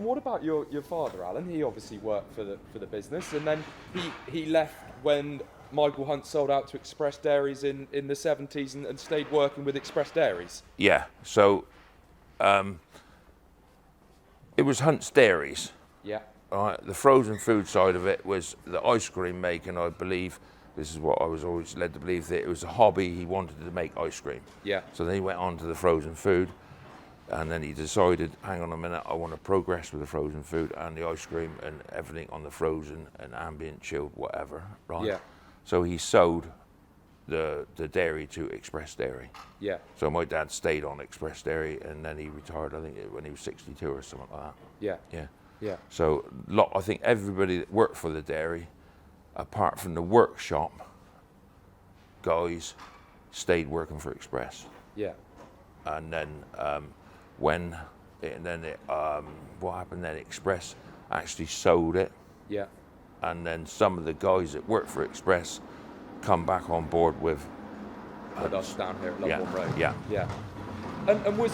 And what about your father, Alan? He obviously worked for the business, and then he left when Michael Hunt sold out to Express Dairies in the 70s and stayed working with Express Dairies. Yeah, so it was Hunt's Dairies. Yeah. The frozen food side of it was the ice cream making, I believe. This is what I was always led to believe, that it was a hobby. He wanted to make ice cream. Yeah. So then he went on to the frozen food, and then he decided, hang on a minute, I want to progress with the frozen food and the ice cream and everything on the frozen and ambient, chilled, whatever, right? Yeah. So he sold the dairy to Express Dairy. Yeah. So my dad stayed on Express Dairy, and then he retired, I think, when he was 62 or something like that. Yeah. Yeah. Yeah. So I think everybody that worked for the dairy, apart from the workshop guys, stayed working for Express. Yeah. And then what happened then? Express actually sold it, Yeah. and then some of the guys that worked for Express come back on board with Us down here at Ludbourne Road. Yeah. Yeah. And was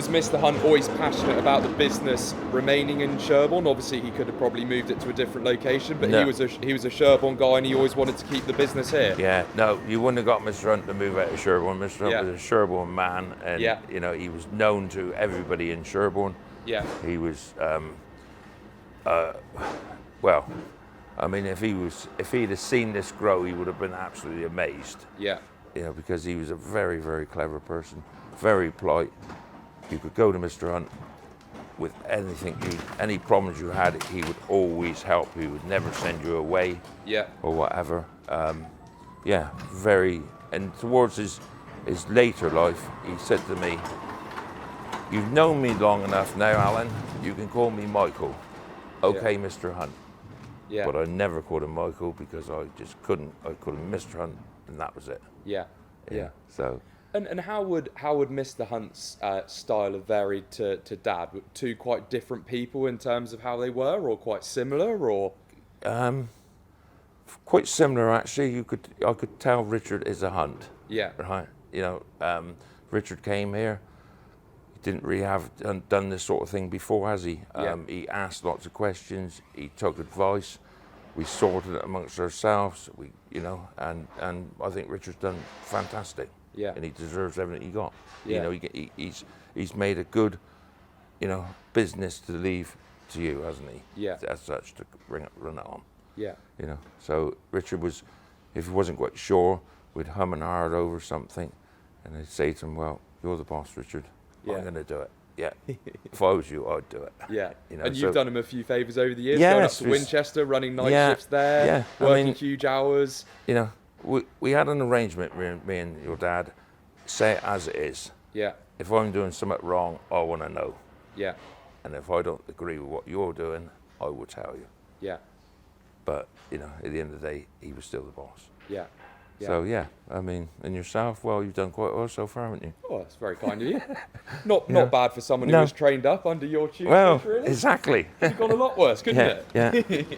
Mr. Hunt always passionate about the business remaining in Sherborne? Obviously, he could have probably moved it to a different location, but No. he was a Sherborne guy, and he always wanted to keep the business here. Yeah, no, you wouldn't have got Mr. Hunt to move out of Sherborne. Mr. Hunt Yeah. was a Sherborne man, and you know, he was known to everybody in Sherborne. Yeah. He was, well, I mean, if he'd have seen this grow, he would have been absolutely amazed. Yeah. You know, because he was a very, very clever person, very polite. You could go to Mr. Hunt with anything, any problems you had, he would always help. He would never send you away. Yeah. Or whatever. Yeah, very. And towards his later life, he said to me, "You've known me long enough now, Alan. You can call me Michael." Okay, Yeah. Mr. Hunt. Yeah. But I never called him Michael because I just couldn't. I called him Mr. Hunt, and that was it. Yeah. Yeah. So. And how would Mr. Hunt's style have varied to Dad? Were two quite different people in terms of how they were, or quite similar, or? Quite similar, actually. I could tell Richard is a Hunt. Yeah. Right. You know, Richard came here. He didn't really have done this sort of thing before, has he? Yeah. He asked lots of questions. He took advice. We sorted it amongst ourselves. You know, and I think Richard's done fantastic. Yeah. And he deserves everything he got. Yeah. You know, he's made a good, you know, business to leave to you, hasn't he? Yeah. As such, to run it on. Yeah. You know, so Richard was, if he wasn't quite sure, we'd hum and hard over something, and I'd say to him, "Well, you're the boss, Richard. Yeah. I'm going to do it. Yeah. If I was you, I'd do it." Yeah. You know, and you've done him a few favours over the years, Yes, going up to it was- Winchester, running night Yeah, shifts there, yeah, I working mean- huge hours. You know, we had an arrangement, me and your dad, say it as it is. Yeah. If I'm doing something wrong, I want to know. Yeah. And if I don't agree with what you're doing, I will tell you. Yeah. But, you know, at the end of the day, he was still the boss. Yeah. Yeah. So, yeah, I mean, and yourself, well, you've done quite well so far, haven't you? Oh, that's very kind of you. Not Yeah. bad for someone who No. was trained up under your tutelage, Well, really. exactly. Could have gone a lot worse, couldn't Yeah, it? yeah.